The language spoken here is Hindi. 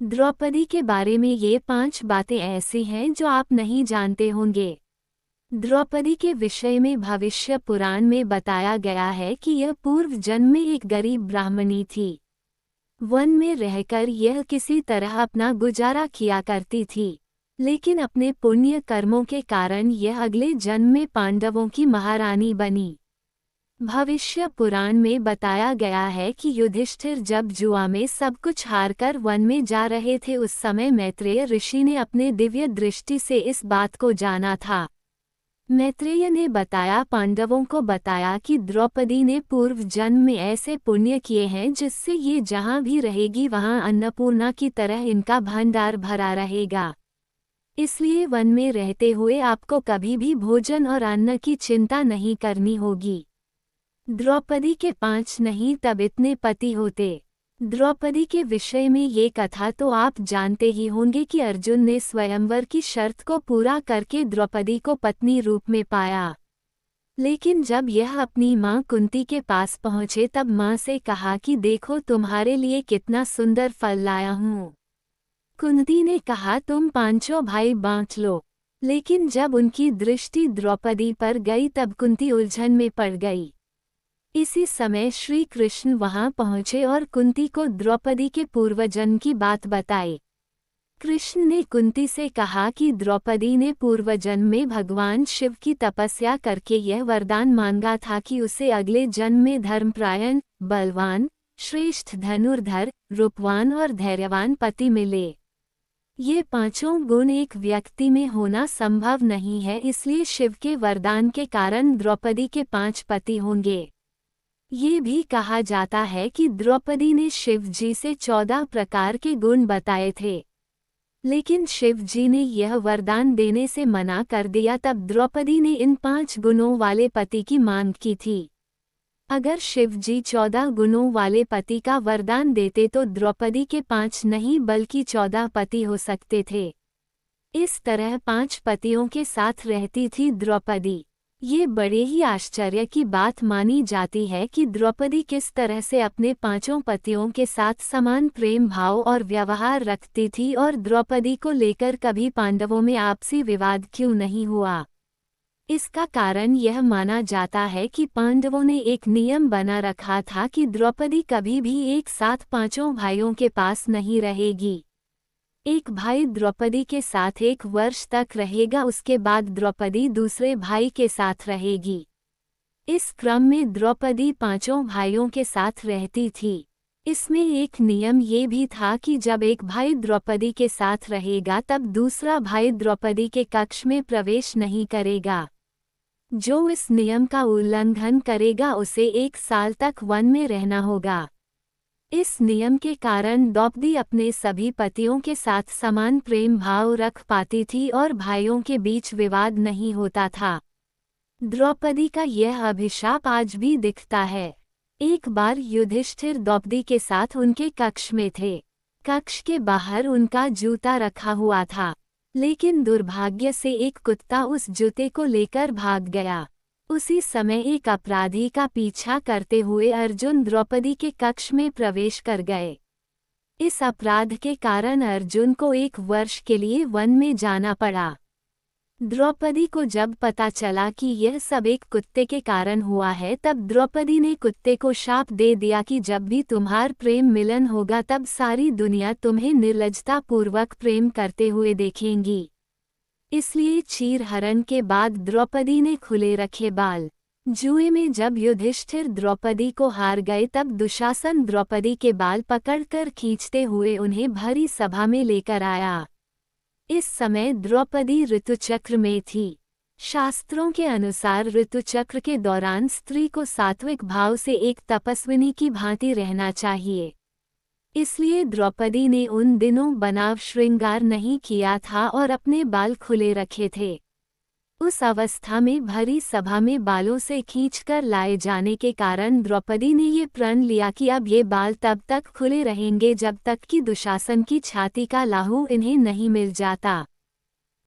द्रौपदी के बारे में ये 5 बातें ऐसी हैं जो आप नहीं जानते होंगे। द्रौपदी के विषय में भविष्य पुराण में बताया गया है कि यह पूर्व जन्म में एक गरीब ब्राह्मणी थी। वन में रहकर यह किसी तरह अपना गुजारा किया करती थी, लेकिन अपने पुण्य कर्मों के कारण यह अगले जन्म में पांडवों की महारानी बनी। भविष्य पुराण में बताया गया है कि युधिष्ठिर जब जुआ में सब कुछ हारकर वन में जा रहे थे, उस समय मैत्रेय ऋषि ने अपने दिव्य दृष्टि से इस बात को जाना था। मैत्रेय ने बताया पांडवों को बताया कि द्रौपदी ने पूर्व जन्म में ऐसे पुण्य किए हैं जिससे ये जहाँ भी रहेगी वहाँ अन्नपूर्णा की तरह इनका भंडार भरा रहेगा। इसलिए वन में रहते हुए आपको कभी भी भोजन और अन्न की चिंता नहीं करनी होगी। द्रौपदी के 5 नहीं तब इतने पति होते। द्रौपदी के विषय में ये कथा तो आप जानते ही होंगे कि अर्जुन ने स्वयंवर की शर्त को पूरा करके द्रौपदी को पत्नी रूप में पाया। लेकिन जब यह अपनी माँ कुंती के पास पहुँचे तब माँ से कहा कि देखो तुम्हारे लिए कितना सुंदर फल लाया हूँ। कुंती ने कहा तुम 5 भाई बांट लो। लेकिन जब उनकी दृष्टि द्रौपदी पर गई तब कुंती उलझन में पड़ गई। इसी समय श्री कृष्ण वहां पहुंचे और कुंती को द्रौपदी के पूर्वजन्म की बात बताई। कृष्ण ने कुंती से कहा कि द्रौपदी ने पूर्वजन्म में भगवान शिव की तपस्या करके यह वरदान मांगा था कि उसे अगले जन्म में धर्मपरायण, बलवान, श्रेष्ठ धनुर्धर, रूपवान और धैर्यवान पति मिले। ये 5 गुण एक व्यक्ति में होना संभव नहीं है, इसलिए शिव के वरदान के कारण द्रौपदी के 5 पति होंगे। ये भी कहा जाता है कि द्रौपदी ने शिव जी से 14 प्रकार के गुण बताए थे, लेकिन शिव जी ने यह वरदान देने से मना कर दिया। तब द्रौपदी ने इन 5 गुणों वाले पति की मांग की थी। अगर शिव जी 14 गुणों वाले पति का वरदान देते तो द्रौपदी के 5 नहीं बल्कि 14 पति हो सकते थे। इस तरह 5 पतियों के साथ रहती थी द्रौपदी। ये बड़े ही आश्चर्य की बात मानी जाती है कि द्रौपदी किस तरह से अपने 5 पतियों के साथ समान प्रेम भाव और व्यवहार रखती थी और द्रौपदी को लेकर कभी पांडवों में आपसी विवाद क्यों नहीं हुआ। इसका कारण यह माना जाता है कि पांडवों ने एक नियम बना रखा था कि द्रौपदी कभी भी एक साथ 5 भाइयों के पास नहीं रहेगी। एक भाई द्रौपदी के साथ 1 वर्ष तक रहेगा, उसके बाद द्रौपदी दूसरे भाई के साथ रहेगी। इस क्रम में द्रौपदी 5 भाइयों के साथ रहती थी। इसमें एक नियम ये भी था कि जब एक भाई द्रौपदी के साथ रहेगा तब दूसरा भाई द्रौपदी के कक्ष में प्रवेश नहीं करेगा। जो इस नियम का उल्लंघन करेगा उसे 1 साल तक वन में रहना होगा। इस नियम के कारण द्रौपदी अपने सभी पतियों के साथ समान प्रेम भाव रख पाती थी और भाइयों के बीच विवाद नहीं होता था। द्रौपदी का यह अभिशाप आज भी दिखता है। एक बार युधिष्ठिर द्रौपदी के साथ उनके कक्ष में थे। कक्ष के बाहर उनका जूता रखा हुआ था, लेकिन दुर्भाग्य से एक कुत्ता उस जूते को लेकर भाग गया। उसी समय एक अपराधी का पीछा करते हुए अर्जुन द्रौपदी के कक्ष में प्रवेश कर गए। इस अपराध के कारण अर्जुन को 1 वर्ष के लिए वन में जाना पड़ा। द्रौपदी को जब पता चला कि यह सब एक कुत्ते के कारण हुआ है तब द्रौपदी ने कुत्ते को शाप दे दिया कि जब भी तुम्हार प्रेम मिलन होगा तब सारी दुनिया तुम्हें निर्लज्जता पूर्वक प्रेम करते हुए देखेंगी। इसलिए चीरहरण के बाद द्रौपदी ने खुले रखे बाल। जुए में जब युधिष्ठिर द्रौपदी को हार गए तब दुशासन द्रौपदी के बाल पकड़कर खींचते हुए उन्हें भरी सभा में लेकर आया। इस समय द्रौपदी ऋतुचक्र में थी। शास्त्रों के अनुसार ऋतुचक्र के दौरान स्त्री को सात्विक भाव से एक तपस्विनी की भांति रहना चाहिए। इसलिए द्रौपदी ने उन दिनों बनाव श्रृंगार नहीं किया था और अपने बाल खुले रखे थे। उस अवस्था में भरी सभा में बालों से खींचकर लाए जाने के कारण द्रौपदी ने ये प्रण लिया कि अब ये बाल तब तक खुले रहेंगे जब तक कि दुशासन की छाती का लाहू इन्हें नहीं मिल जाता।